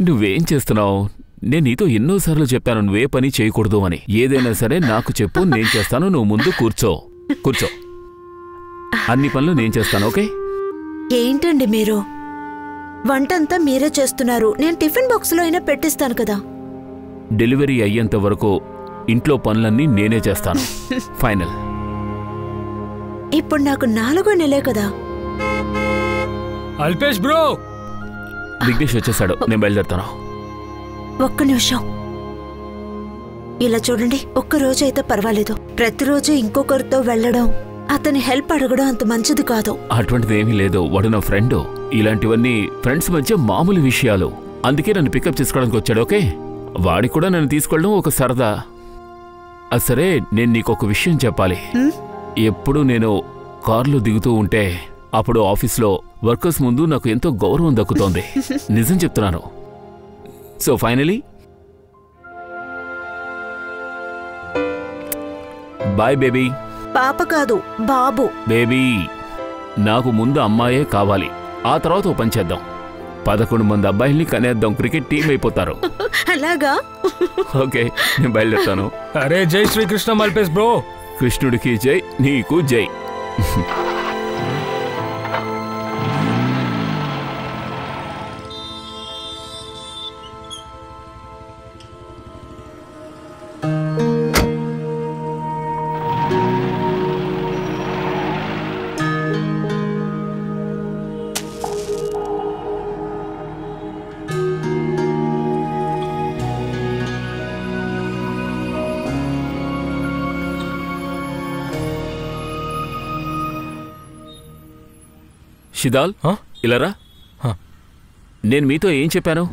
నువ్వేం చేస్తున్నావు? నేను నీతో ఎన్నోసార్లు చెప్పాను నువ్వే పని చేయకూడదు అని. ఏదైనా సరే నాకు చెప్పు, నేను చేస్తాను. నువ్వు ముందు కూర్చో. అన్ని పనులు నేను చేస్తాను, ఓకే? ఏంటండి మీరు? వంటంతా మీరే చేస్తున్నారు. నేను టిఫిన్ బాక్స్లో అయినా పెట్టిస్తాను కదా. డెలివరీ అయ్యేంత వరకు ఇంట్లో పనులన్నీ నేనే చేస్తాను. ఫైనల్. ఇప్పుడు నాకు 4వ నెలే కదా. అల్పేష్ బ్రో, విఘ్నేష్ వచ్చేసాడు. నేను బయలుదేరుతాను. ఒక్క నిమిషం. ఇలా చూడండి, ఒక్కరోజు అయితే పర్వాలేదు. ప్రతిరోజు ఇంకొకరితో వెళ్ళడం, అతని హెల్ప్ అడగడం అంత మంచిది కాదు. అటువంటిది ఏమీ లేదు. వాడు నా ఫ్రెండ్. ఇలాంటివన్నీ ఫ్రెండ్స్ మధ్య మామూలు విషయాలు. అందుకే నన్ను పికప్ చేసుకోవడానికి వచ్చాడు, ఓకే? వాడి కూడా నన్ను తీసుకెళ్ళడం ఒక సరదా. సరే, నేను నీకొక విషయం చెప్పాలి. ఎప్పుడు నేను కారులో దిగుతూ ఉంటే అప్పుడు ఆఫీస్లో వర్కర్స్ ముందు నాకు ఎంతో గౌరవం దక్కుతోంది. నిజం చెప్తున్నాను. So finally boy baby. పాప కాదు, బాబు. బేబీ, నాకు ముందు అమ్మాయే కావాలి. ఆ తర్వాత ఓ పని చేద్దాం. 11 మంది అబ్బాయిల్ని కనేద్దాం. క్రికెట్ టీం అయిపోతారు. అలాగా? ఓకే, నేను బయలుదేరుతాను. అరే జై శ్రీకృష్ణ అల్పేష్ బ్రో. కృష్ణుడికి జై, నీకు జై. షిదాల్, ఇలారా. నేను మీతో ఏం చెప్పాను?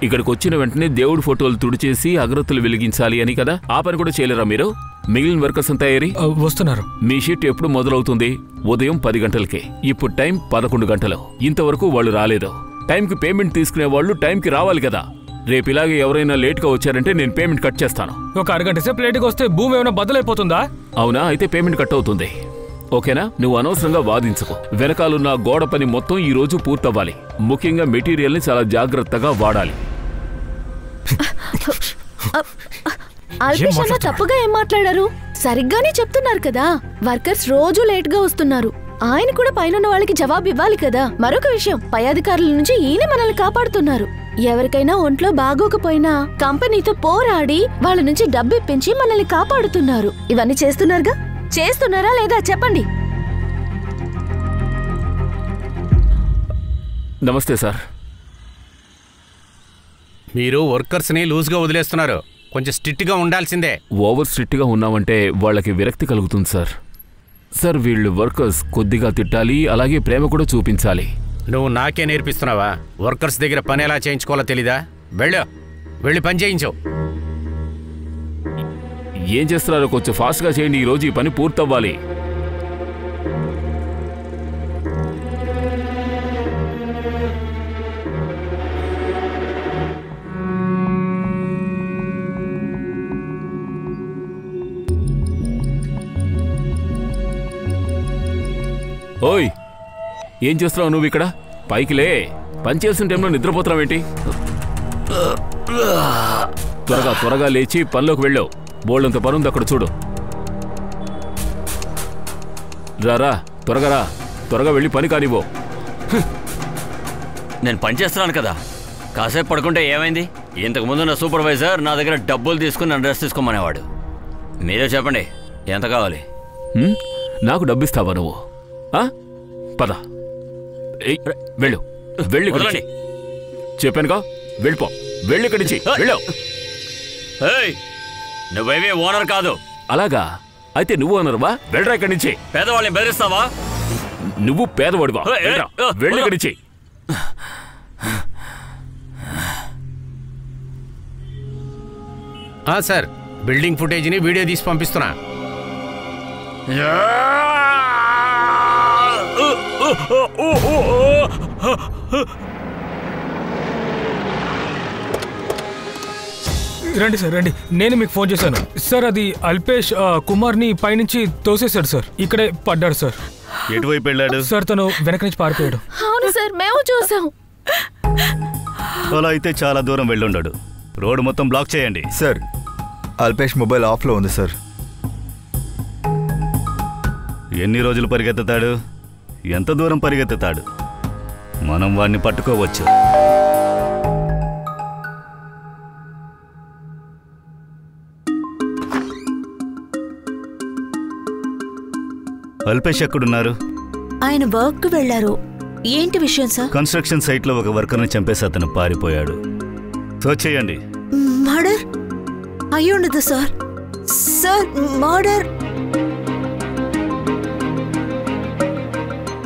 ఇక్కడికి వచ్చిన వెంటనే దేవుడి ఫోటోలు తుడిచేసి అగరత్తులు వెలిగించాలి అని కదా. ఆ పని కూడా చేయలేరా మీరు? మిగిలిన వర్కర్స్ అంతా ఏరి వస్తున్నారు. మీ షిఫ్ట్ ఎప్పుడు మొదలవుతుంది? ఉదయం 10 గంటలకి. ఇప్పుడు టైం 11 గంటలు. ఇంతవరకు వాళ్ళు రాలేదు. టైంకి పేమెంట్ తీసుకునే వాళ్ళు టైంకి రావాలి కదా. రేపు ఇలాగే ఎవరైనా లేట్గా వచ్చారంటే నేను పేమెంట్ కట్ చేస్తాను. ఒక అరగంట సేపు లేట్గా వస్తే భూమి ఏమైనా బదులైపోతుందా? అవునా? అయితే పేమెంట్ కట్ అవుతుంది, ఓకేనా? నువ్వు అనవసరంగా వాదించుకో. వెనకాలన్న గోడ పని మొత్తం ఈ రోజు పూర్తవ్వాలి. ముఖ్యంగా మెటీరియల్ని చాలా జాగ్రత్తగా వాడాలి. అల్పేష్ అన్న తప్పుగా ఏం మాట్లాడారు? సరిగ్గానే చెప్తున్నారు కదా. వర్కర్స్ రోజు లేట్ గా వస్తున్నారు. ఆయన కూడా పైన వాళ్ళకి జవాబు ఇవ్వాలి కదా. మరొక విషయం, పై అధికారుల నుంచి ఈయన మనల్ని కాపాడుతున్నారు. ఎవరికైనా ఒంట్లో బాగోకపోయినా కంపెనీతో పోరాడి వాళ్ళ నుంచి డబ్బు ఇప్పించి మనల్ని కాపాడుతున్నారు. ఇవన్నీ చేస్తున్నారుగా? చేస్తున్నారా లేదా చెప్పండి. నమస్తే సార్. మీరు వర్కర్స్ని లూజ్గా వదిలేస్తున్నారు. కొంచెం స్ట్రిక్ట్గా ఉండాల్సిందే. ఓవర్ స్ట్రిక్ట్గా ఉన్నామంటే వాళ్ళకి విరక్తి కలుగుతుంది సార్. సార్, వీళ్ళు వర్కర్స్ కొద్దిగా తిట్టాలి, అలాగే ప్రేమ కూడా చూపించాలి. నువ్వు నాకే నేర్పిస్తున్నావా? వర్కర్స్ దగ్గర పని ఎలా చేయించుకోవాలో తెలీదా? వెళ్ళి పని చేయించు. ఏం చేస్తున్నారో కొంచెం ఫాస్ట్గా చేయండి. ఈరోజు ఈ పని పూర్తవ్వాలి. ఓయ్, ఏం చేస్తున్నావు నువ్వు ఇక్కడ? పైకిలే. పని చేసిన టైంలో నిద్రపోతున్నావేంటి? త్వరగా లేచి పనిలోకి వెళ్ళావు. బోల్డంత పనుంది అక్కడ, చూడు. రారా, త్వరగా వెళ్ళి పని కానివ్వు. నేను పని చేస్తున్నాను కదా, కాసేపు పడుకుంటే ఏమైంది? ఇంతకుముందు నా సూపర్వైజర్ నా దగ్గర డబ్బులు తీసుకుని నన్ను రెస్ట్ తీసుకోమనేవాడు. మీరే చెప్పండి, ఎంత కావాలి? నాకు డబ్బిస్తావా నువ్వు? పద, వెళ్ళు. వెళ్ళి చెప్పానుగా, వెళ్ళిపో. వెళ్ళి ఇక్కడి నుంచి వెళ్ళావు. నువ్వేమీ ఓనర్ కాదు. అలాగా? అయితే నువ్వు ఓనర్వా? వెళ్ళరా ఇక్కడి నుంచి. పేదవాళ్ళని బెదిరిస్తావా? నువ్వు పేదవాడివా? వెళ్ళి ఇక్కడి నుంచి. సార్, బిల్డింగ్ ఫుటేజ్ని వీడియో తీసి పంపిస్తున్నా. రండి సార్, రండి. నేను మీకు ఫోన్ చేశాను సార్. అది అల్పేష్ కుమార్ని పైనుంచి తోసేశాడు సార్. ఇక్కడే పడ్డాడు సార్. ఎటువైపు వెళ్ళాడు సార్? తను వెనక నుంచి పారిపోయాడు. అవును సార్, మేము చూసాం. అలా అయితే చాలా దూరం వెళ్ళుండడు. రోడ్డు మొత్తం బ్లాక్ చేయండి. సార్, అల్పేష్ మొబైల్ ఆఫ్లో ఉంది సార్. ఎన్ని రోజులు పరిగెత్తుతాడు? ఎంత దూరం పరిగెత్తుతాడు? మనం వాడిని పట్టుకోవచ్చు. అల్పేష్ ఎక్కడున్నారు? ఆయన వర్క్ వెళ్లారు. ఏంటి విషయం సార్? కన్స్ట్రక్షన్ సైట్లో ఒక వర్కర్ని చంపేసి అతను పారిపోయాడు. సర్చ్ చేయండి. మర్డర్ అయ్యుండదు సార్. Sir, murder.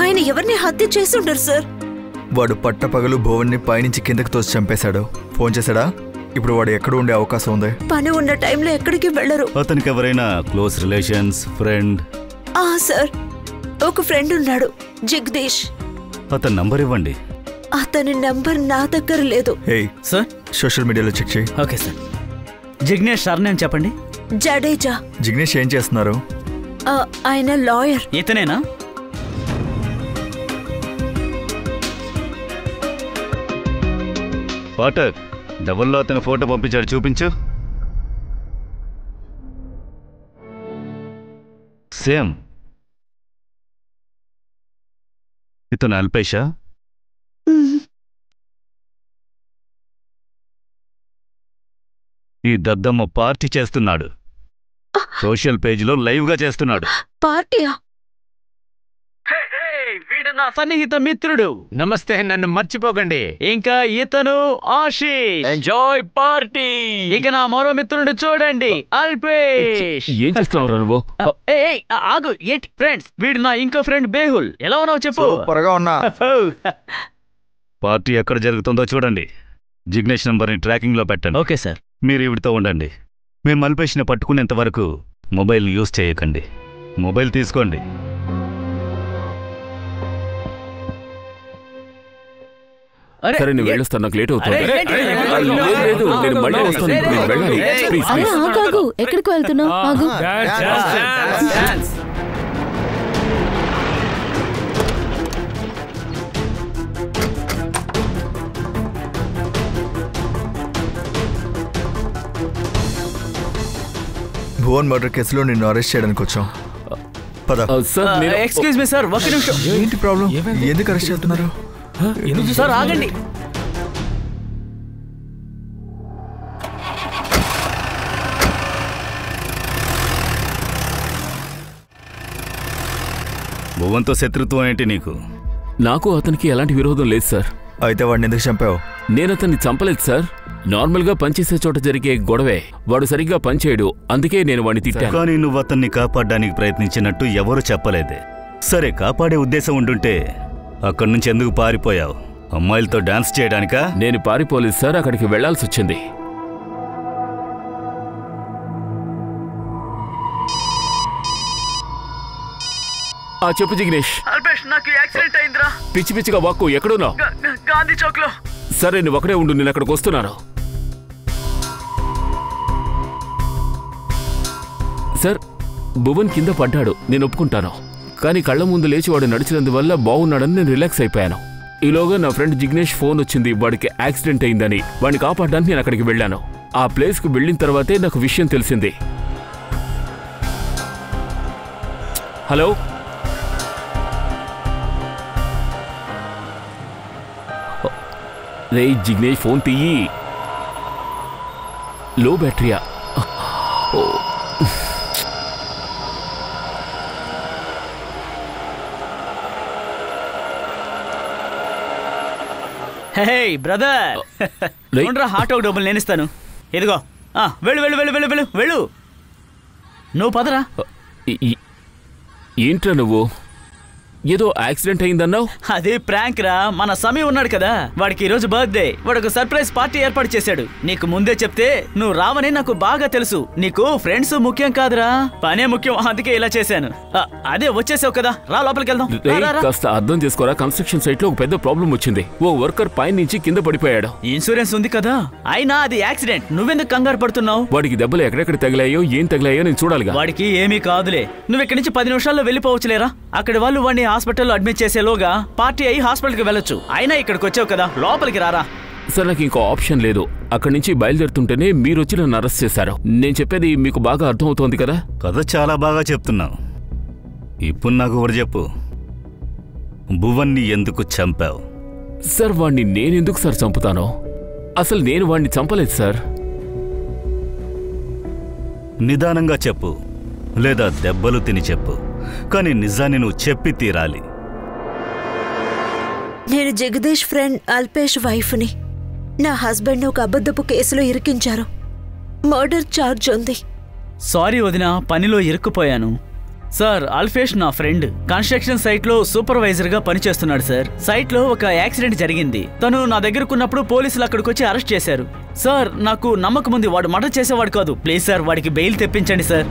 ఆయన ఎవరిని హత్య చేసి ఉండరు సార్. వాడు పట్టపగలు భువన్ని పైనుంచి కిందకి తోసి చంపేశాడు. ఫోన్ చేశాడా? ఇప్పుడు వాడు ఎక్కడ ఉండే అవకాశం ఉంది? పని ఉన్న టైంలో ఎక్కడికి వెళ్లరు. అతనికి ఎవరైనా క్లోజ్ రిలేషన్స్, ఫ్రెండ్? సార్, ఒక ఫ్రెండ్ ఉన్నాడు, జగదీష్. అతని నంబర్ ఇవ్వండి. అతని నంబర్ నా దగ్గర లేదు. సార్, సోషల్ మీడియాలో చెక్ చేయి. Okay sir. Jignesh sir name చెప్పండి. జడేజా. జిగ్నేష్ ఏం చేస్తున్నారు? ఆయన లాయర్. ఇతనేనా? పాఠక్, డబుల్లో అతని ఫోటో పంపించాడు, చూపించు. సేమ్. ఇతను అల్పేషా? ఈ దద్దమ్మ పార్టీ చేస్తున్నాడు. సోషల్ పేజీలో లైవ్గా చేస్తున్నాడు. పార్టీయా? వీడు నా సన్నిహిత మిత్రుడు. నమస్తే, నన్ను మర్చిపోకండి. ఇంకా ఇతను ఆశీష్. Enjoy party. ఇక నా మరో మిత్రుడు చూడండి, అల్పేష్. ఏం చేస్తున్నావు నువ్వు? ఆగు, ఏంటి ఫ్రెండ్స్? వీడు నా ఇంకో ఫ్రెండ్ బేహుల్. ఎలా ఉన్నావు చెప్పు. సూపర్గా ఉన్నా. పార్టీ ఎక్కడ జరుగుతుందో చూడండి. జిగ్నేష్ నంబర్ని ట్రాకింగ్లో పెట్టండి. Okay sir. మీరు ఇవిడితో ఉండండి. మేము అల్పేష్ని పట్టుకునేంత వరకు మొబైల్ని యూజ్ చేయకండి. మొబైల్ తీసుకోండి. సరే, నేను వెళ్ళొస్తాను. నాకు లేట్ అవుతుంది. లేదు, నేను మళ్ళీ వస్తాను. ఇప్పుడు వెళ్ళాలి. Please, please. ఆగు. ఎక్కడికి వెళ్తున్నావు? ఆగు. భువన్ మర్డర్ కేసులో నిన్ను అరెస్ట్ చేయడానికి వచ్చాం. పద. ఎక్స్క్యూజ్ మీ సార్, ఒక్క నిమిషం. ఏంటి ప్రాబ్లం? ఎందుకు అరెస్ట్ చేస్తున్నారు? సార్ ఆగండి. భువన్తో శత్రుత్వం ఏంటి నీకు? నాకు అతనికి ఎలాంటి విరోధం లేదు సార్. అయితే వాడిని ఎందుకు చంపావు? నేను అతన్ని చంపలేదు సార్. నార్మల్గా పనిచేసే చోట జరిగే గొడవే. వాడు సరిగ్గా పనిచేయడు, అందుకే నేను వాడిని తిట్టాను. కానీ నువ్వు అతన్ని కాపాడడానికి ప్రయత్నించినట్టు ఎవరు చెప్పలేదే. సరే, కాపాడే ఉద్దేశం ఉండుంటే అక్కడి నుంచి ఎందుకు పారిపోయావు? అమ్మాయిలతో డాన్స్ చేయడానికా? నేను పారిపోలేదు సార్, అక్కడికి వెళ్లాల్సి వచ్చింది. చెప్పు జిగ్నేష్. అల్పేష్, నాకు యాక్సిడెంట్ అయిందిరా. పిచ్చి పిచ్చిగా వాక్కు. ఎక్కడున్నావు? గాంధీ చౌక్ లో. సరే, నువ్వు అక్కడే ఉండు, నేను అక్కడికి వస్తున్నాను. సార్, భువన్ కింద పడ్డాడు, నేను ఒప్పుకుంటాను. కానీ కళ్ళ ముందు లేచి వాడు నడిచినందువల్ల బాగున్నాడని నేను రిలాక్స్ అయిపోయాను. ఈలోగా నా ఫ్రెండ్ జిగ్నేష్ ఫోన్ వచ్చింది, వాడికి యాక్సిడెంట్ అయిందని. వాడిని కాపాడడానికి నేను అక్కడికి వెళ్ళాను. ఆ ప్లేస్కు వెళ్ళిన తర్వాతే నాకు విషయం తెలిసింది. హలో, రే జిగ్నేష్, ఫోన్ తీయి. లో బ్యాటరీయా? హే బ్రదర్, హాట్ ఒక డబ్బులు నేను ఇస్తాను. ఇదిగో, వెళ్ళు వెళ్ళు వెళ్ళు వెళ్ళు వెళ్ళు వెళ్ళు. నువ్వు పదరా. ఏంట్రా నువ్వు? ఏదో యాక్సిడెంట్ అయిందన్నావు. అదే ప్రాంక్ రా. మన సమీ ఉన్నాడు కదా, వాడికి ఈ రోజు బర్త్డే. వాడు ఒక సర్ప్రైజ్ పార్టీ ఏర్పాటు చేశాడు. నీకు ముందే చెప్తే నువ్వు రావని నాకు బాగా తెలుసు. నీకు ఫ్రెండ్స్ ముఖ్యం కాదురా, పనే ముఖ్యం. అందుకే ఇలా చేశాను. అదే వచ్చేసావు కదా, రా లోపలికి వెళ్దాం. కాస్త అర్థం చేసుకోరా. కన్స్ట్రక్షన్ సైట్ లో ఒక పెద్ద ప్రాబ్లం వచ్చింది. ఓ వర్కర్ పై నుంచి కింద పడిపోయాడు. ఇన్సూరెన్స్ ఉంది కదా. అయినా అది యాక్సిడెంట్. నువ్వెందుకు కంగారు పడుతున్నావు? వాడికి దెబ్బలు ఎక్కడెక్కడ తగిలాయో, ఏం తగిలాయో నేను చూడాలిగా. వాడికి ఏమీ కాదులే. నువ్వు ఇక్కడి నుంచి 10 నిమిషాల్లో వెళ్ళిపోవచ్చులేరా. అక్కడ వాళ్ళు వాడిని హాస్పిటల్లో అడ్మిట్ చేసేలోగా పార్టీ అయ్యి హాస్పిటల్కి వెళ్ళొచ్చు. అయినా ఇక్కడికి వచ్చావు కదా, లోపలికి రారా. సార్ నాకు ఇంకో ఆప్షన్ లేదు. అక్కడి నుంచి బయలుదేరుతుంటేనే మీరు వచ్చి నన్ను అరెస్ట్ చేశారు. నేను చెప్పేది మీకు బాగా అర్థమవుతోంది కదా? కథ చాలా బాగా చెప్తున్నావు. ఇప్పుడు నాకు ఒకటి చెప్పు, భువన్ని ఎందుకు చంపావు? సార్ వాణ్ణి నేనెందుకు సార్ చంపుతాను? అసలు నేను వాణ్ణి చంపలేదు సార్. నిదానంగా చెప్పు, లేదా దెబ్బలు తిని చెప్పు, కానీ నిజాన్ని నువ్వు చెప్పి తీరాలి. నేను జగదీష్ ఫ్రెండ్ అల్పేష్ వైఫ్ని. నా హస్బెండ్ ఒక అబద్ధపు కేసులో ఇరికించారు. మర్డర్ ఛార్జ్ ఉంది. సారీ వదిన, పనిలో ఇరుక్కుపోయాను. సార్, అల్పేష్ నా ఫ్రెండ్. కన్స్ట్రక్షన్ సైట్లో సూపర్వైజర్గా పనిచేస్తున్నాడు సార్. సైట్లో ఒక యాక్సిడెంట్ జరిగింది. తను నా దగ్గరకున్నప్పుడు పోలీసులు అక్కడికి వచ్చి అరెస్ట్ చేశారు. సార్, నాకు నమ్మకం ఉంది వాడు మర్డర్ చేసేవాడు కాదు. ప్లీజ్ సార్, వాడికి బెయిల్ తెప్పించండి సార్.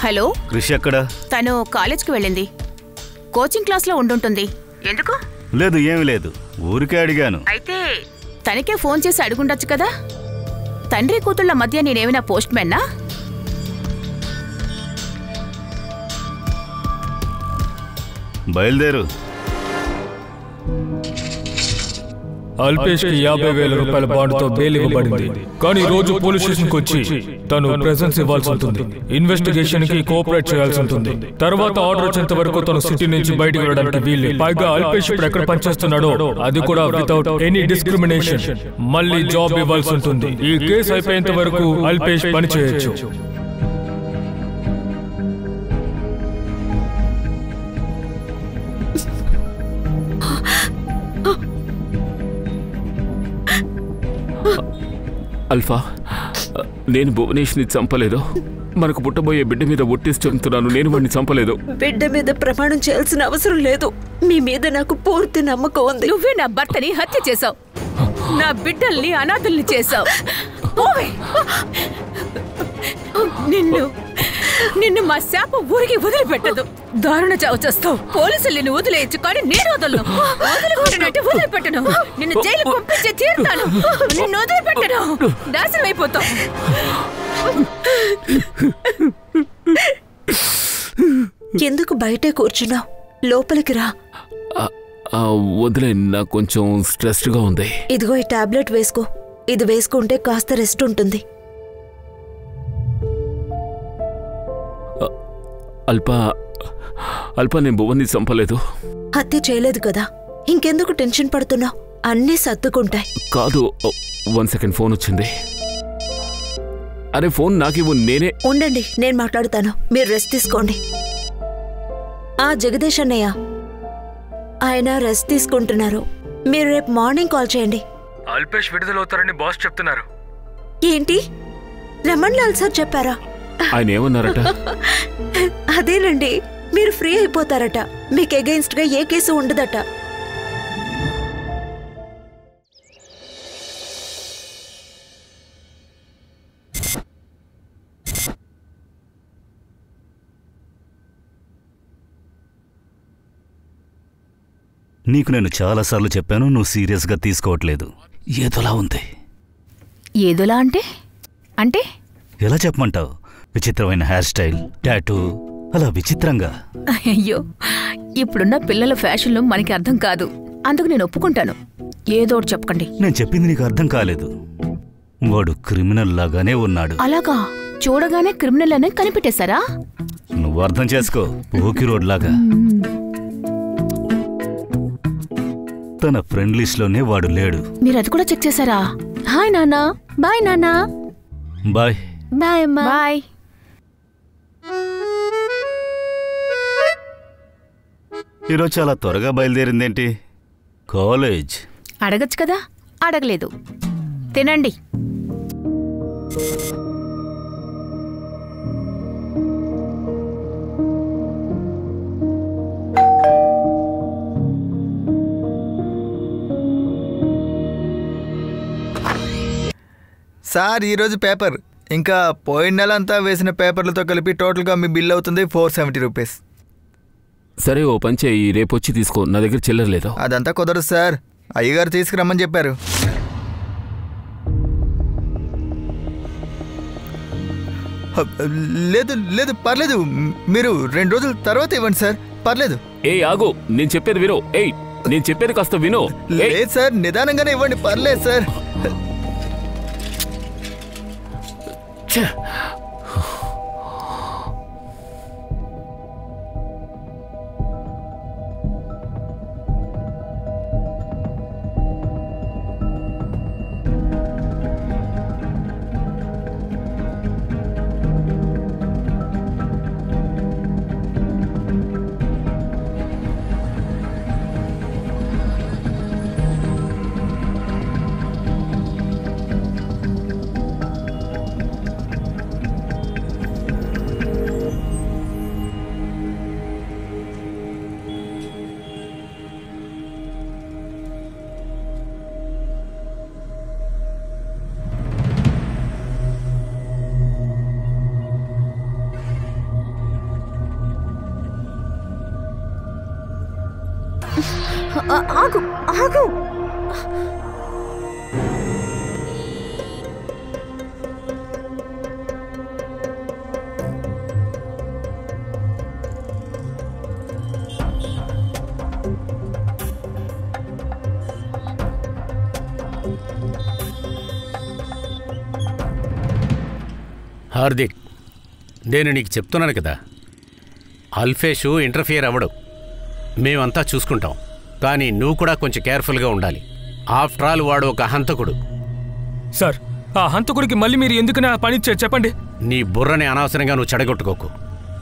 హలో, కృషి ఎక్కడ? తను కాలేజ్కి వెళ్ళింది. కోచింగ్ క్లాస్లో ఉండుంటుంది. ఎందుకు? లేదు, ఏమీ లేదు, ఊరికే అడిగాను. అయితే తనకే ఫోన్ చేసి అడుగుండొచ్చు కదా. తండ్రి కూతుళ్ళ మధ్య నేనేమైనా పోస్ట్ మ్యాన్నా? బయలుదేరు. అల్పేష్కి 50,000 రూపాయల బాండ్తో బెయిల్ ఇవ్వబడింది. కానీ రోజు పోలీస్ స్టేషన్కి వచ్చి తను ప్రెజెన్స్ ఇవ్వాల్సి ఉంటుంది. ఇన్వెస్టిగేషన్ కి కోఆపరేట్ చేయాల్సి ఉంటుంది. తర్వాత ఆర్డర్ వచ్చేంత వరకు తను సిటీ నుంచి బయటకు వెళ్ళడానికి వీలు. పైగా అల్పేష్ ఇప్పుడు ఎక్కడ పనిచేస్తున్నాడో అది కూడా వితౌట్ ఎనీ డిస్క్రిమినేషన్ మళ్ళీ జాబ్ ఇవ్వాల్సి ఉంటుంది. ఈ కేసు అయిపోయేంత వరకు అల్పేష్ పని చేయొచ్చు. అల్ఫా, నేను భువనేష్ని చంపలేదు. మనకు పుట్టబోయే బిడ్డ మీద ఒట్టేసి చెప్తున్నాను, నేను వాడిని చంపలేదు. బిడ్డ మీద ప్రమాణం చేయాల్సిన అవసరం లేదు. మీ మీద నాకు పూర్తి నమ్మకం ఉంది. నువ్వే నా భర్తని హత్య చేశావు. నా బిడ్డల్ని అనాథల్ని చేశావు. నిన్ను మా శాప ఊరికి వదిలిపెట్టదు. దారుణ చావు చేస్తావు. పోలీసులు నిన్ను వదిలేయచ్చు, కానీ నేను వదలను. వదిలిపెట్టను. నిన్ను జైలు పంపించే తీరుతాను. నిన్ను వదిలిపెట్టను. నాశనం అయిపోతావు. ఎందుకు బయటే కూర్చున్నావు? లోపలికి రా. వదిలే, నాకు కొంచెం స్ట్రెస్డ్గా ఉంది. ఇదిగో ఈ టాబ్లెట్ వేసుకో. ఇది వేసుకుంటే కాస్త రెస్ట్ ఉంటుంది. అల్పా, నేను భువన్ని చంపలేదు. హత్య చేయలేదు కదా, ఇంకెందుకు టెన్షన్ పడుతున్నావు? అన్నీ సర్దుకుంటాయి. కాదు, 1 సెకండ్, ఫోన్ వచ్చింది. అరే, ఫోన్ నాకివ్వు, నేనే. ఉండండి, నేను మాట్లాడుతాను. మీరు రెస్ట్ తీసుకోండి. జగదీష్ అన్నయ్య, ఆయన రెస్ట్ తీసుకుంటున్నారు. మీరు రేపు మార్నింగ్ కాల్ చేయండి. అల్పేష్ విడుదలవుతారని బాస్ చెప్తున్నారు. ఏంటి? రమణ్ లాల్ సార్ చెప్పారా? ఆయన ఏమన్నారట? అదేనండి, మీరు ఫ్రీ అయిపోతారట. మీకు అగెయిన్స్ట్ గా ఏ కేసు ఉండదట. నీకు నేను చాలాసార్లు చెప్పాను, నువ్వు సీరియస్గా తీసుకోవట్లేదు. ఏదోలా ఉంది. ఏదోలా అంటే? అంటే ఎలా చెప్పమంటావు? విచిత్రమైన హెయిర్ స్టైల్, టాటూ, అలా విచిత్రంగా. అయ్యో, ఇప్పుడున్న పిల్లల ఫ్యాషన్లు మనకి అర్థం కాదు. అందుకు నేను ఒప్పుకుంటాను. ఏదో చెప్పకండి. నేను చెప్పింది నీకు అర్థం కాలేదు. వాడు క్రిమినల్ లాగానే ఉన్నాడు. అలాగా? చూడగానే క్రిమినల్ అనే కనిపెట్టేశారా? నువ్వు అర్థం చేసుకో. పోకి రోడ్ లాగా. తన ఫ్రెండ్ లిస్ట్ లోనే వాడు లేడు. మీరు అది కూడా చెక్ చేశారా? హాయ్ నాన్న. బాయ్ నాన్న. బాయ్. బాయ్ అమ్మా. బాయ్. ఈరోజు చాలా త్వరగా బయలుదేరిందేంటి? కాలేజ్ అడగచ్చు కదా, అడగలేదు. తినండి. సార్, ఈరోజు పేపర్ ఇంకా పోయిన నెల అంతా వేసిన పేపర్లతో కలిపి టోటల్గా మీ బిల్ అవుతుంది 470 రూపీస్. సరే ఓ పని చేయి, రేపొచ్చి తీసుకో, నా దగ్గర చిల్లర లేదు. అదంతా కుదరదు సార్, అయ్యగారు తీసుకురమ్మని చెప్పారు. లేదు లేదు పర్లేదు, మీరు 2 రోజుల తర్వాత ఇవ్వండి సార్, పర్లేదు. ఆగు, నేను చెప్పేది విను. నేను చెప్పేది కాస్త విను. లేదు సార్, నిదానంగానే ఇవ్వండి, పర్లేదు సార్. ఆగు ఆగు. హార్దిక్, నేను నీకు చెప్తున్నాను కదా, అల్ఫేషు ఇంటర్ఫియర్ అవ్వడు, మేమంతా చూసుకుంటాం. కానీ నువ్వు కూడా కొంచెం కేర్ఫుల్గా ఉండాలి. ఆఫ్టర్ ఆల్ వాడు ఒక హంతకుడు. సార్, ఆ హంతకుడికి మళ్ళీ మీరు ఎందుకని ఆ పని చెప్పండి. నీ బుర్రని అనవసరంగా నువ్వు చెడగొట్టుకోకు.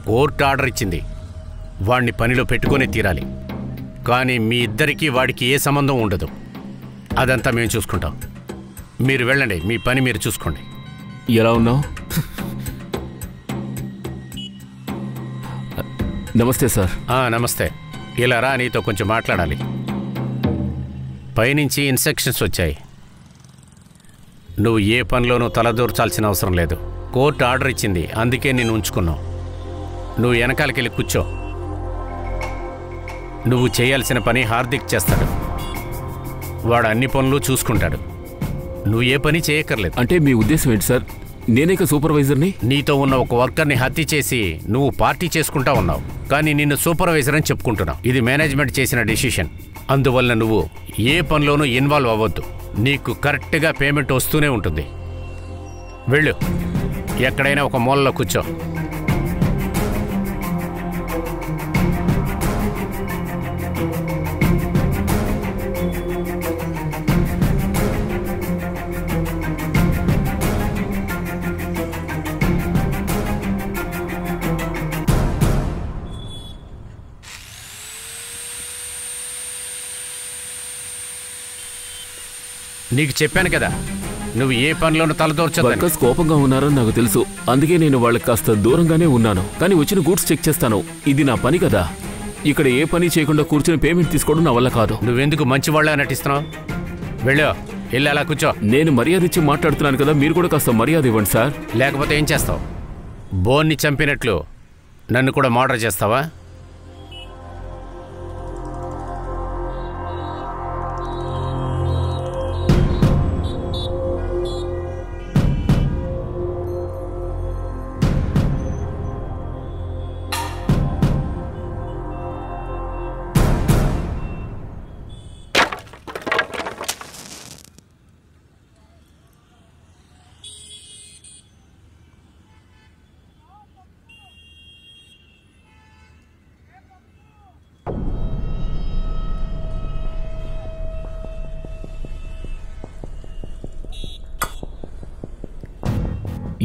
కోర్టు ఆర్డర్ ఇచ్చింది, వాడిని పనిలో పెట్టుకునే తీరాలి. కానీ మీ ఇద్దరికీ వాడికి ఏ సంబంధం ఉండదు. అదంతా మేము చూసుకుంటాం. మీరు వెళ్ళండి, మీ పని మీరు చూసుకోండి. ఎలా ఉన్నావు? నమస్తే సార్. నమస్తే. ఇలా రా, నీతో కొంచెం మాట్లాడాలి. పైనుంచి ఇన్స్ట్రక్షన్స్ వచ్చాయి. నువ్వు ఏ పనిలోనూ తలదూర్చాల్సిన అవసరం లేదు. కోర్టు ఆర్డర్ ఇచ్చింది, అందుకే నేను ఉంచుకున్నావు. నువ్వు వెనకాలకెళ్ళి కూర్చో. నువ్వు చేయాల్సిన పని హార్దిక్ చేస్తాడు. వాడు అన్ని పనులు చూసుకుంటాడు. నువ్వు ఏ పని చేయక్కర్లేదు. అంటే మీ ఉద్దేశం ఏంటి సార్? నేనే సూపర్వైజర్ని? నీతో ఉన్న ఒక వర్కర్ని హత్య చేసి నువ్వు పార్టీ చేసుకుంటా ఉన్నావు, కానీ నిన్ను సూపర్వైజర్ అని చెప్పుకుంటున్నావు. ఇది మేనేజ్మెంట్ చేసిన డెసిషన్. అందువల్ల నువ్వు ఏ పనిలోనూ ఇన్వాల్వ్ అవ్వద్దు. నీకు కరెక్ట్గా పేమెంట్ వస్తూనే ఉంటుంది. వెళ్ళు, ఎక్కడైనా ఒక మూలలో కూర్చో. నీకు చెప్పాను కదా, నువ్వు ఏ పనిలోనూ తలదూర్చొద్దని. వర్కర్స్ కోపంగా ఉన్నారని నాకు తెలుసు, అందుకే నేను వాళ్ళకి కాస్త దూరంగానే ఉన్నాను. కానీ వచ్చిన గూడ్స్ చెక్ చేస్తాను. ఇది నా పని కదా. ఇక్కడ ఏ పని చేయకుండా కూర్చొని పేమెంట్ తీసుకోవడం నా వల్ల కాదు. నువ్వెందుకు మంచివాళ్ళ నటిస్తున్నావు? వెళ్ళు, వెళ్ళి అలా కూర్చో. నేను మర్యాద ఇచ్చి మాట్లాడుతున్నాను కదా, మీరు కూడా కాస్త మర్యాద ఇవ్వండి సార్. లేకపోతే ఏం చేస్తావు? బోన్ని చంపినట్లు నన్ను కూడా మర్డర్ చేస్తావా?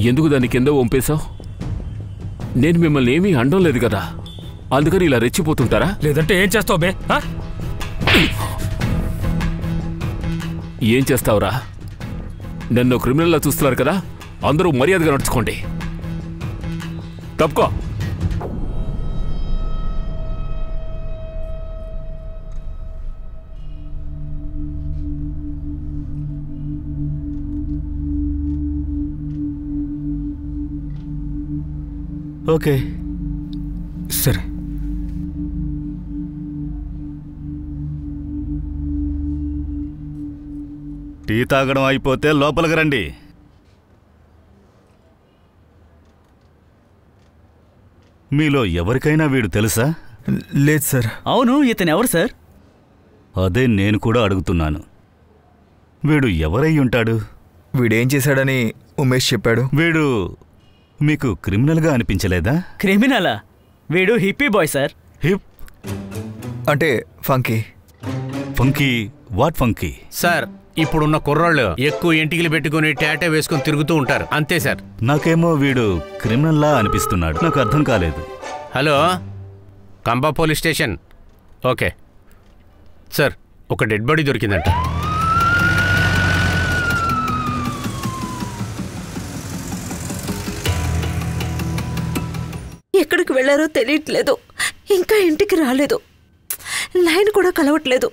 ఎందుకు దాన్ని కింద వంపేశావు? నేను మిమ్మల్ని ఏమీ అనడం లేదు కదా, అందుకని ఇలా రెచ్చిపోతుంటారా? లేదంటే ఏం చేస్తావు బే? ఏం చేస్తావురా? నన్ను క్రిమినల్లా చూస్తున్నారు కదా, అందరూ మర్యాదగా నడుచుకోండి. తప్పుకో. ఓకే సరే. టీ తాగడం అయిపోతే లోపలికి రండి. మీలో ఎవరికైనా వీడు తెలుసా? లేదు సార్. అవును, ఇతను ఎవరు సార్? అదే నేను కూడా అడుగుతున్నాను. వీడు ఎవరై ఉంటాడు? వీడేం చేశాడని ఉమేష్ చెప్పాడు. వీడు మీకు క్రిమినల్గా అనిపించలేదా? క్రిమినలా? వీడు హిప్పీ బాయ్ సార్. హిప్ అంటే funky. Funky? What funky? Sir, ఇప్పుడున్న కుర్రాళ్ళు ఎక్కువ ఎంటికలు పెట్టుకుని టాటా వేసుకుని తిరుగుతూ ఉంటారు, అంతే సార్. నాకేమో వీడు క్రిమినల్లా అనిపిస్తున్నాడు. నాకు అర్థం కాలేదు. Hello, Kamba police station. Okay sir, ఒక డెడ్ బాడీ దొరికిందంట. ఎక్కడికి వెళ్ళారో తెలియట్లేదు. ఇంకా ఇంటికి రాలేదు. లైన్ కూడా కలవట్లేదు.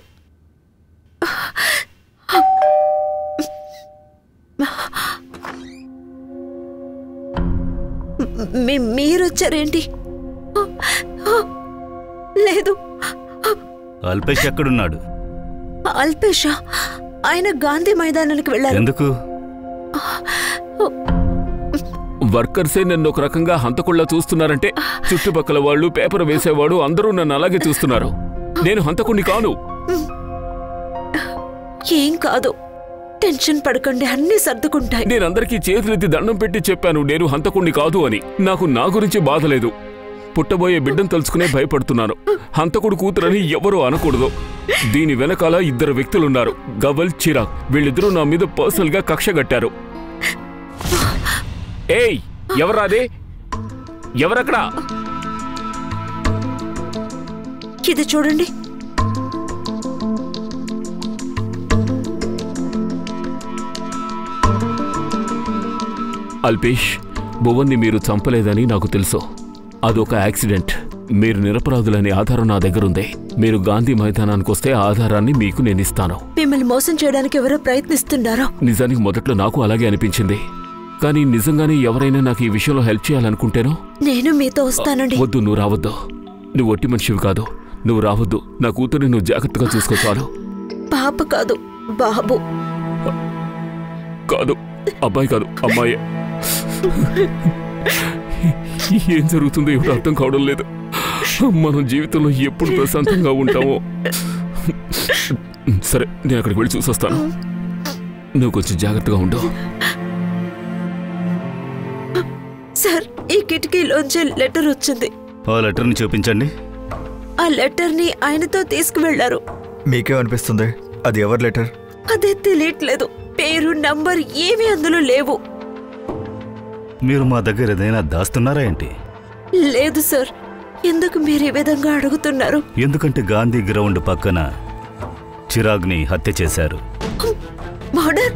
మీరొచ్చారేంటి? లేదు. అల్పేష్ ఎక్కడున్నాడు? అల్పేషా? ఆయన గాంధీ మైదానానికి వెళ్ళారు. ఎందుకు? వర్కర్సే నన్ను ఒక రకంగా హంతకుళ్ళ చూస్తున్నారంటే చుట్టుపక్కల వాళ్ళు, పేపర్ వేసేవాడు అందరూ నన్ను అలాగే చూస్తున్నారు. నేను హంతకుణ్ణి కాను. ఏం కాదు, టెన్షన్ పడకండి, అన్నీ సర్దుకుంటాయి. నేను అందరికీ చేతులెత్తి దండం పెట్టి చెప్పాను నేను హంతకుణ్ణి కాదు అని. నాకు నా గురించి బాధ లేదు. పుట్టబోయే బిడ్డను తలుచుకునే భయపడుతున్నాను. హంతకుడు కూతురని ఎవరూ అనకూడదు. దీని వెనకాల ఇద్దరు వ్యక్తులున్నారు, గవల్, చిరాగ్. వీళ్ళిద్దరూ నా మీద పర్సనల్ గా కక్ష కట్టారు. ఏయ్, ఎవరాదే? ఎవరక్కడా? ఇది చూడండి. అల్పేష్, భువన్ని మీరు చంపలేదని నాకు తెలుసు. అదొక యాక్సిడెంట్. మీరు నిరపరాధులనే ఆధారం నా దగ్గరుంది. మీరు గాంధీ మైదానానికి వస్తే ఆధారాన్ని మీకు నేను ఇస్తాను. మిమ్మల్ని మోసం చేయడానికి ఎవరో ప్రయత్నిస్తున్నారో? నిజానికి మొదట్లో నాకు అలాగే అనిపించింది. కానీ నిజంగానే ఎవరైనా నాకు ఈ విషయంలో హెల్ప్ చేయాలనుకుంటేనో నేను మీతో వస్తానండి. వద్దు, నువ్వు రావద్దు. నువ్వు ఒట్టి మనిషివి కాదు. నువ్వు రావద్దు. నా కూతురిని నువ్వు జాగ్రత్తగా చూసుకో చాలు. పాప కాదు, బాబు. కాదు, అబ్బాయి కాదు, అమ్మాయే. ఏం జరుగుతుందో ఏమిటో అర్థం కావడం లేదు. మనం జీవితంలో ఎప్పుడు ప్రశాంతంగా ఉంటామో. సరే, నేను అక్కడికి వెళ్ళి చూసొస్తాను. నువ్వు కొంచెం జాగ్రత్తగా ఉండు. సార్, ఈ కిటికీలోంచి లెటర్ వచ్చింది. ఆ లెటర్ని చూపించండి. ఆ లెటర్ని ఆయనతో తీసుకువెళ్లారు. మీకేమనిపిస్తుంది? అది ఎవరి లెటర్? అదే తెలియట్లేదు. పేరు, నంబర్ ఏమీ అందులో లేవు. మీరు మా దగ్గర ఏదైనా దాస్తున్నారా ఏంటి? లేదు సార్. ఎందుకు మీరు ఈ విధంగా అడుగుతున్నారు? ఎందుకంటే గాంధీ గ్రౌండ్ పక్కన చిరాగ్ని హత్య చేశారు. మర్డర్?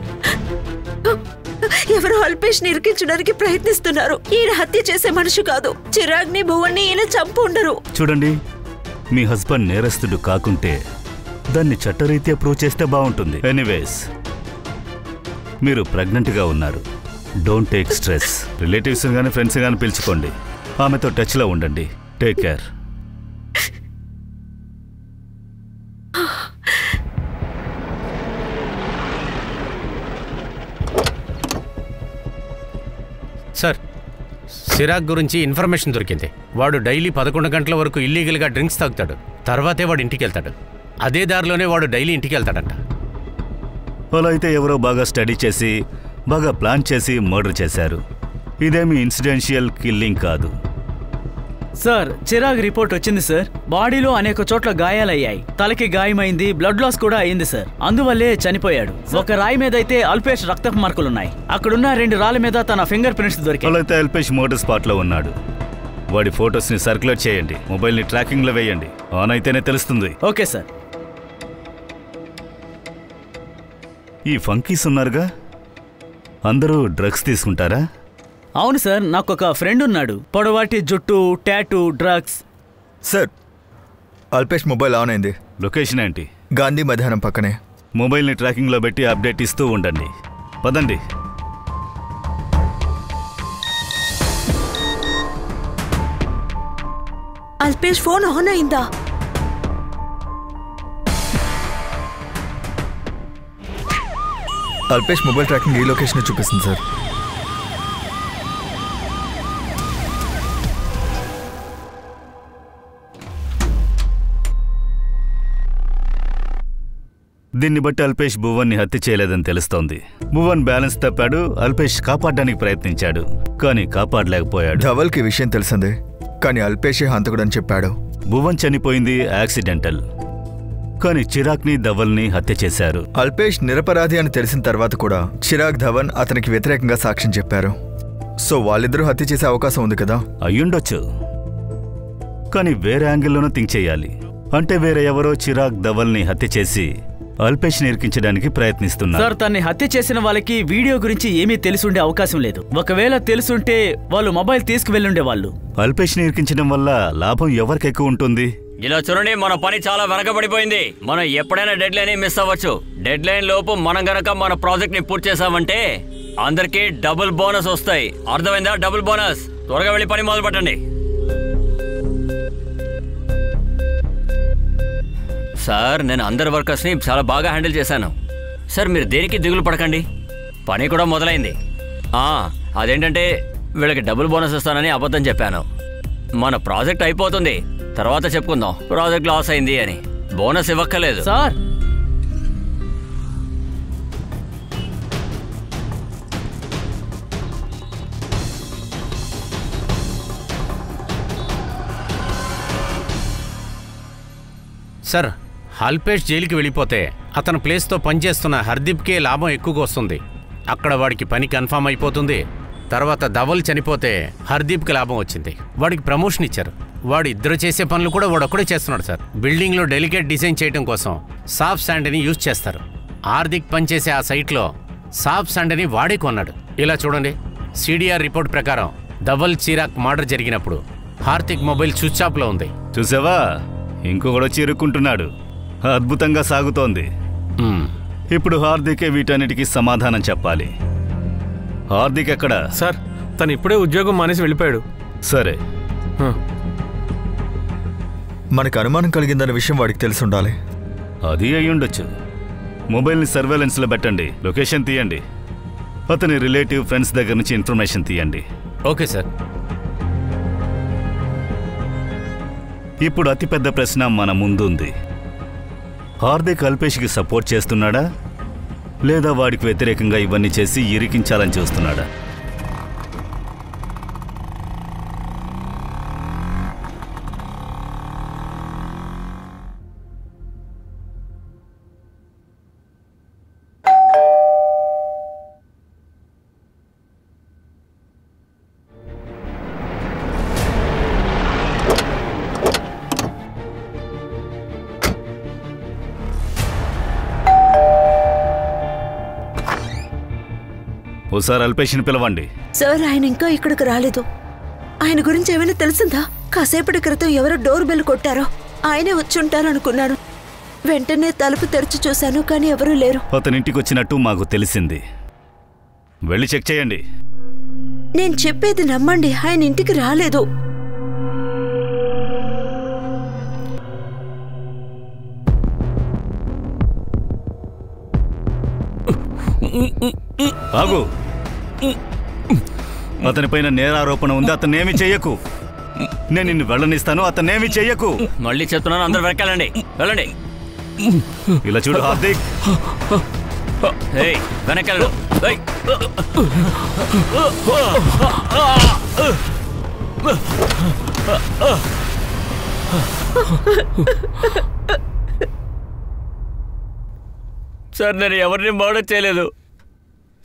ఎవరో అల్పేష్ ఇరికించడానికి ప్రయత్నిస్తున్నారు. ఈయన హత్య చేసే మనిషి కాదు. చిరాగ్ని, భువన్ని ఈయన చంపు ఉండరు. చూడండి, మీ హస్బెండ్ నేరస్తుడు కాకుంటే దాన్ని చట్టరీత్యా ప్రూవ్ చేస్తే బాగుంటుంది. ఎనీవేస్, మీరు ప్రెగ్నెంట్గా ఉన్నారు. Don't take stress. రిలేటివ్స్ కానీ ఫ్రెండ్స్ కానీ పిలుచుకోండి. ఆమెతో టచ్లో ఉండండి. Take care. సార్, సిరాగ్ గురించి ఇన్ఫర్మేషన్ దొరికింది. వాడు డైలీ 11 గంటల వరకు ఇల్లీగల్గా డ్రింక్స్ తాగుతాడు. తర్వాతే వాడు ఇంటికి వెళ్తాడు. అదే దారిలోనే వాడు డైలీ ఇంటికి వెళ్తాడంట. అలా అయితే ఎవరో బాగా స్టడీ చేసి, బాగా ప్లాన్ చేసి మర్డర్ చేశారు. ఇదేమి ఇన్సిడెన్షియల్ కిల్లింగ్ కాదు. సార్, చిరాగ్ రిపోర్ట్ వచ్చింది సార్. బాడీలో అనేక చోట్ల గాయాలయ్యాయి. తలకి గాయమైంది, బ్లడ్ లాస్ కూడా అయింది సార్. అందువల్లే చనిపోయాడు. ఒక రాయి మీద అయితే అల్పేష్ రక్తపు మార్కులున్నాయి. అక్కడున్న 2 రాళ్ల మీద తన ఫింగర్ ప్రింట్స్ దొరికాయి. అలా అయితే అల్పేష్ మర్డర్ స్పాట్లో ఉన్నాడు. వాడి ఫొటోస్ని సర్క్యులేట్ చేయండి. మొబైల్ని ట్రాకింగ్లో వేయండి. ఆన్ అయితేనే తెలుస్తుంది. Okay sir. ఈ ఫంకీస్ ఉన్నారుగా, అందరూ డ్రగ్స్ తీసుకుంటారా? అవును సార్, నాకు ఒక ఫ్రెండ్ ఉన్నాడు. పొడవాటి జుట్టు, tattoo, drugs. Sir, Alpesh mobile on అయింది. లొకేషన్ ఏంటి? గాంధీ మైదానం పక్కనే. మొబైల్ని ట్రాకింగ్లో పెట్టి అప్డేట్ ఇస్తూ ఉండండి. పదండి. అల్పేష్ ఫోన్ ఆన్ అయిందా? అల్పేష్ మొబైల్ ట్రాకింగ్ ఈ లొకేషన్ చూపిస్తుంది సార్. దీన్ని బట్టి అల్పేష్ భువన్ని హత్య చేయలేదని తెలుస్తోంది. భువన్ బ్యాలెన్స్ తప్పాడు, అల్పేష్ కాపాడడానికి ప్రయత్నించాడు, కానీ కాపాడలేకపోయాడు. ధవల్కి విషయం తెలిసిందే, కానీ అల్పేషే హంతకుడని చెప్పాడు. భువన్ చనిపోయింది యాక్సిడెంటల్, కానీ చిరాగ్ని ధవల్ని హత్య చేశారు. అల్పేష్ నిరపరాధి అని తెలిసిన తర్వాత కూడా చిరాగ్ ధవన్ అతనికి వ్యతిరేకంగా సాక్ష్యం చెప్పారు. సో వాళ్ళిద్దరూ హత్య చేసే అవకాశం ఉంది కదా? అయ్యుండొచ్చు, కానీ వేరే యాంగిల్లోనూ థింక్ చేయాలి. అంటే వేరే ఎవరో చిరాగ్ ధవల్ని హత్య చేసి అల్పేష్ నిరికించడానికి ప్రయత్నిస్తున్నారు. సార్, తన్ని హత్య చేసిన వాళ్ళకి వీడియో గురించి ఏమీ తెలుసుండే అవకాశం లేదు. ఒకవేళ తెలుసుంటే వాళ్ళు మొబైల్ తీసుకువెళ్ళుండే వాళ్ళు. అల్పేష్ నిరికించడం వల్ల లాభం ఎవరికి ఎక్కువ ఉంటుంది? ఇలా చూడండి, మన పని చాలా వెనకబడిపోయింది. మనం ఎప్పుడైనా డెడ్ లైన్ మిస్ అవ్వచ్చు. డెడ్ లైన్ లోపు మనం గనక మన ప్రాజెక్ట్ ని పూర్తి చేసామంటే అందరికీ డబుల్ బోనస్ వస్తాయి. అర్థమైందా? Double bonus. త్వరగా వెళ్ళి పని మొదలు పెట్టండి. సార్, నేను అందరి వర్కర్స్ని చాలా బాగా హ్యాండిల్ చేశాను. సార్, మీరు దేనికి దిగులు పడకండి, పని కూడా మొదలైంది. అదేంటంటే వీళ్ళకి డబుల్ బోనస్ ఇస్తానని అబద్ధం చెప్పాను. మన ప్రాజెక్ట్ అయిపోతుంది, తర్వాత చెప్పుకుందాం ప్రాజెక్ట్ లాస్ అయింది అని. బోనస్ ఇవ్వక్కర్లేదు. సార్, సార్, అల్పేష్ జైలుకి వెళ్ళిపోతే అతని ప్లేస్తో పనిచేస్తున్న హర్దీప్కే లాభం ఎక్కువగా వస్తుంది. అక్కడ వాడికి పని కన్ఫామ్ అయిపోతుంది. తర్వాత ధవల్ చనిపోతే హర్దీప్కి లాభం వచ్చింది. వాడికి ప్రమోషన్ ఇచ్చారు. వాడు ఇద్దరు చేసే పనులు కూడా వాడొక్కడే చేస్తున్నాడు సార్. బిల్డింగ్లో డెలికేట్ డిజైన్ చేయడం కోసం సాఫ్ట్ శాండ్ని యూజ్ చేస్తారు. హార్దిక్ పనిచేసే ఆ సైట్లో సాఫ్ట్ శాండ్ని వాడే కొన్నాడు. ఇలా చూడండి, సిడిఆర్ రిపోర్ట్ ప్రకారం ధవల్ చిరాగ్ మర్డర్ జరిగినప్పుడు హార్దిక్ మొబైల్ స్విచ్ ఆఫ్లో ఉంది. చూసావా, ఇంకొకడు చిరుక్కుంటున్నాడు. అద్భుతంగా సాగుతోంది. ఇప్పుడు హార్దికే వీటన్నిటికీ సమాధానం చెప్పాలి. హార్దిక్ ఎక్కడ? సార్, తను ఇప్పుడే ఉద్యోగం మానేసి వెళ్ళిపోయాడు. సరే, మనకు అనుమానం కలిగిందన్న విషయం వాడికి తెలిసి ఉండాలి. అది అయ్యుండొచ్చు. మొబైల్ని సర్వేలెన్స్లో పెట్టండి, లొకేషన్ తీయండి, అతని రిలేటివ్ ఫ్రెండ్స్ దగ్గర నుంచి ఇన్ఫర్మేషన్ తీయండి. Okay sir. ఇప్పుడు అతిపెద్ద ప్రశ్న మన ముందుంది. హార్దిక్ అల్పేష్కి సపోర్ట్ చేస్తున్నాడా, లేదా వాడికి వ్యతిరేకంగా ఇవన్నీ చేసి ఇరికించాలని చూస్తున్నాడా? ఓసారి అల్పేష్ని పిలవండి. సార్, ఆయన ఇంకా ఇక్కడికి రాలేదు. ఆయన గురించి ఏమైనా తెలిసిందా? కాసేపటి క్రితం ఎవరో డోర్ బెల్ కొట్టారో, ఆయనే వచ్చుంటారనుకున్నాను. వెంటనే తలుపు తెరిచి చూశాను, కానీ ఎవరూ లేరు. అతని ఇంటికి వచ్చినట్టు మాకు తెలిసింది. వెళ్ళి చెక్ చేయండి. నేను చెప్పేది నమ్మండి, ఆయన ఇంటికి రాలేదు. ఆగు. అతనిపైన నేరారోపణ ఉంది, అతన్నేమి చెయ్యకు. నేను నిన్ను వెళ్ళనిస్తాను, అతన్నేమి చెయ్యకు. మళ్ళీ చెప్తున్నాను, అందరూ వెనకాలండి, వెళ్ళండి. ఇలా చూడు హార్దిక్, వెనకాల. సార్, నేను ఎవరిని మర్డర్ చేయలేదు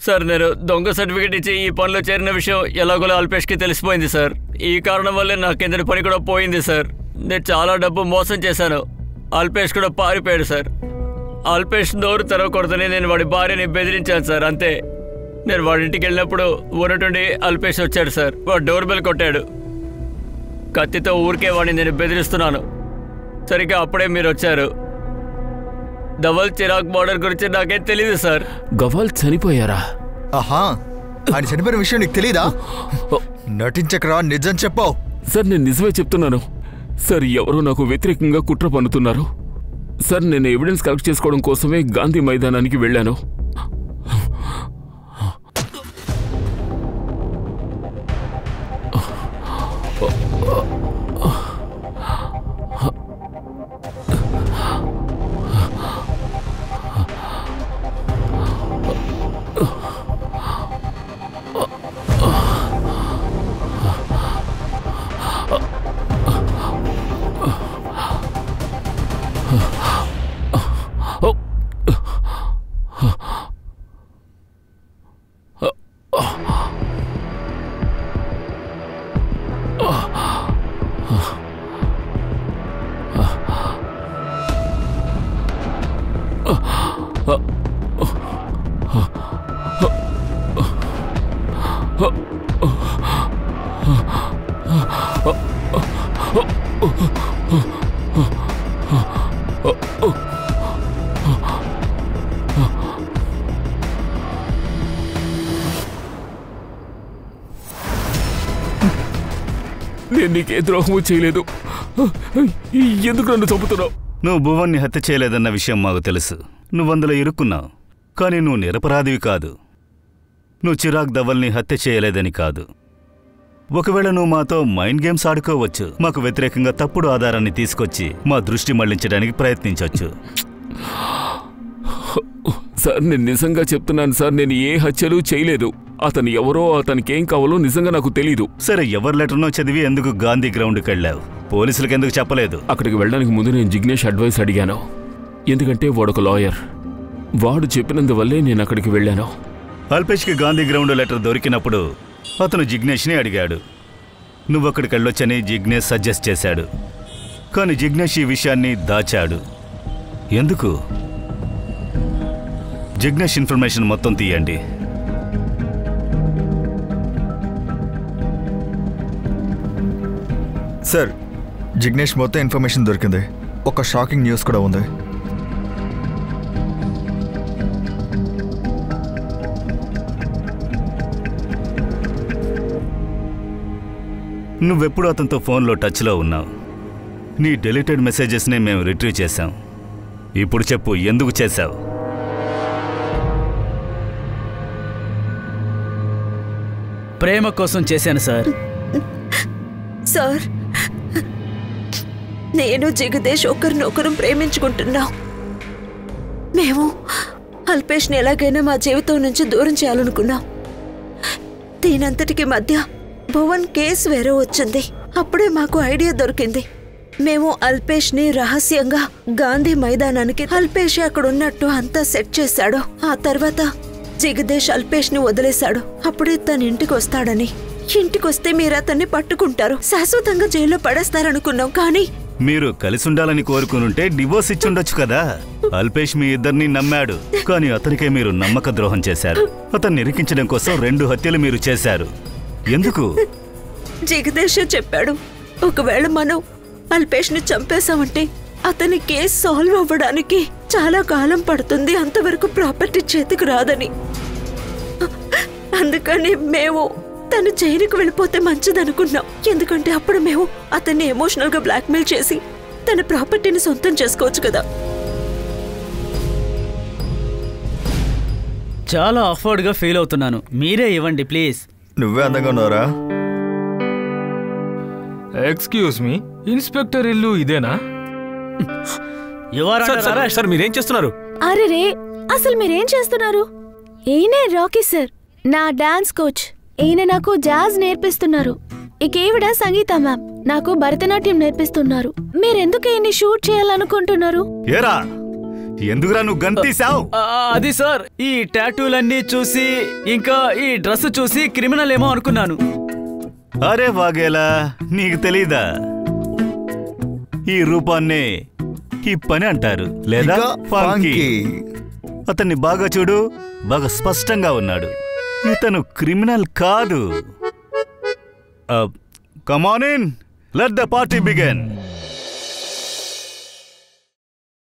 సార్. నేను దొంగ సర్టిఫికేట్ ఇచ్చి ఈ పనిలో చేరిన విషయం ఎలాగోలా అల్పేష్కి తెలిసిపోయింది సార్. ఈ కారణం వల్లే నా కింద పని కూడా పోయింది సార్. నేను చాలా డబ్బు మోసం చేశాను. అల్పేష్ కూడా పారిపోయాడు సార్. అల్పేష్ నోరు తెరవకూడదని నేను వాడి భార్యని బెదిరించాను సార్, అంతే. నేను వాడి ఇంటికి వెళ్ళినప్పుడు ఉన్నట్టుండి అల్పేష్ వచ్చాడు సార్. వాడు డోర్ బెల్ కొట్టాడు. కత్తితో ఊరికే వాడిని నేను బెదిరిస్తున్నాను. సరిగ్గా అప్పుడే మీరు వచ్చారు. ధవల్ చిరాగ్ మర్డర్ గురించి నాకేం తెలీదు సార్. గవాల్ చనిపోయారా? ఆహా, ఆయన చనిపోయిన విషయం నీకు తెలీదా? నటించకరా, నిజం చెప్పావు. సార్, నేను నిజమే చెప్తున్నాను సార్. ఎవరో నాకు వ్యతిరేకంగా కుట్ర పన్నుతున్నారు సార్. నేను ఎవిడెన్స్ కలెక్ట్ చేసుకోవడం కోసమే గాంధీ మైదానానికి వెళ్ళాను. నేను నీకే ద్రోహము చేయలేదు. ఎందుకు నన్ను చంపుతున్నావు? నువ్వు భువన్ని హత్య చేయలేదన్న విషయం మాకు తెలుసు. నువ్వందులో ఇరుక్కున్నావు. కానీ నువ్వు నిరపరాధివి కాదు. నువ్వు చిరాగ్ ధవల్ని హత్య చేయలేదని కాదు. ఒకవేళ నువ్వు మాతో మైండ్ గేమ్స్ ఆడుకోవచ్చు. మాకు వ్యతిరేకంగా తప్పుడు ఆధారాన్ని తీసుకొచ్చి మా దృష్టి మళ్లించడానికి ప్రయత్నించవచ్చు. సార్, నేను నిజంగా చెప్తున్నాను సార్, నేను ఏ హత్యలు చేయలేదు. అతను ఎవరో, అతనికి ఏం కావాలో నిజంగా నాకు తెలీదు. సరే, ఎవరి లెటర్నో చదివి ఎందుకు గాంధీ గ్రౌండ్కి వెళ్ళావు? పోలీసులకు ఎందుకు చెప్పలేదు? అక్కడికి వెళ్ళడానికి ముందు నేను జిగ్నేష్ అడ్వైస్ అడిగాను. ఎందుకంటే వాడొక లాయర్. వాడు చెప్పినందువల్లే నేను అక్కడికి వెళ్ళాను. అల్పేష్కి గాంధీ గ్రౌండ్ లెటర్ దొరికినప్పుడు అతను జిగ్నేష్ని అడిగాడు. నువ్వు అక్కడికి వెళ్ళొచ్చని జిగ్నేష్ సజెస్ట్ చేశాడు. కానీ జిగ్నేష్ ఈ విషయాన్ని దాచాడు. ఎందుకు? జిగ్నేష్ ఇన్ఫర్మేషన్ మొత్తం తీయండి. సార్, జిగ్నేష్ మొత్తం ఇన్ఫర్మేషన్ దొరికింది. ఒక షాకింగ్ న్యూస్ కూడా ఉంది. నువ్వెప్పుడు అతనితో ఫోన్లో టచ్లో ఉన్నావు. నీ డెలీటెడ్ మెసేజెస్నే మేము రిట్రీవ్ చేశాం. ఇప్పుడు చెప్పు, ఎందుకు చేశావు? ప్రేమ కోసం చేశాను సార్. సార్, నేను జగదేశ్ ఒకరినొకరు ప్రేమించుకుంటున్నాం. మేము అల్పేష్ని ఎలాగైనా మా జీవితం నుంచి దూరం చేయాలనుకున్నాం. దీనంతటికి మధ్య భువన్ కేసు వేరే వచ్చింది. అప్పుడే మాకు ఐడియా దొరికింది. మేము అల్పేష్ని రహస్యంగా గాంధీ మైదానానికి, అల్పేష్ అక్కడ ఉన్నట్టు అంతా సెట్ చేశాడు. ఆ తర్వాత జగదేశ్ అల్పేష్ని వదిలేశాడు. అప్పుడే తన ఇంటికి వస్తాడని. ఇంటికొస్తే మీరు అతన్ని పట్టుకుంటారు, శాశ్వతంగా జైల్లో పడేస్తారనుకున్నాం. కానీ మీరు కలిసి ఉండాలని కోరుకునుంటే డివోర్స్ ఇచ్చుండొచ్చు కదా. అల్పేష్ మీ ఇద్దరిని నమ్మాడు, కానీ అతనికే మీరు నమ్మక ద్రోహం చేశారు. అతన్ని ఇరికించడం కోసం 2 హత్యలు మీరు చేశారు. ఎందుకు? జగదేశ్ చెప్పాడు, ఒకవేళ మనం అల్పేష్ని చంపేశామంటే అతని కేసు సాల్వ్ అవ్వడానికి చాలా కాలం పడుతుంది, అంతవరకు ప్రాపర్టీ చేతికి రాదని. అందుకని మేము తను జైలుకు వెళ్ళిపోతే మంచిదనుకున్నాం. ఎందుకంటే అప్పుడు మేము అతన్ని ఎమోషనల్ గా బ్లాక్మెయిల్ చేసి తన ప్రాపర్టీని సొంతం చేసుకోవచ్చు కదా. చాలా అఫోర్డ్ గా ఫీల్ అవుతున్నాను. మీరే ఇవ్వండి ప్లీజ్. నువ్వే అందంగా ఉన్నారా? ఎక్స్క్యూజ్ మీ, ఇన్స్పెక్టర్ ఇల్లు ఇదేనా? సార్, మీరేం చేస్తున్నారు? అరే, అసలు మీరేం చేస్తున్నారు? ఈయనే రాకీ సార్, నా డాన్స్ కోచ్. ఈయన నాకు జాజ్ నేర్పిస్తున్నారు. ఈవిడ సంగీత మ్యామ్, నాకు భరతనాట్యం నేర్పిస్తున్నారు. మీరెందుకు ఈయన్ని షూట్ చేయాలనుకుంటున్నారు? ఏరా, ఎందుకురా నువ్వు గంతీసావు? అది సార్, ఈ టాటూలన్నీ చూసి ఇంకా ఈ డ్రెస్ చూసి క్రిమినల్ ఏమో అనుకున్నాను. అరే వాగేలా, నీకు తెలీదా? ఈ రూపాన్నే ఈ పని అంటారు, లేదా ఫంకీ. అతన్ని బాగా చూడు, బాగా స్పష్టంగా ఉన్నాడు. ఇతను క్రిమినల్ కాదు. Come on in, let the party begin.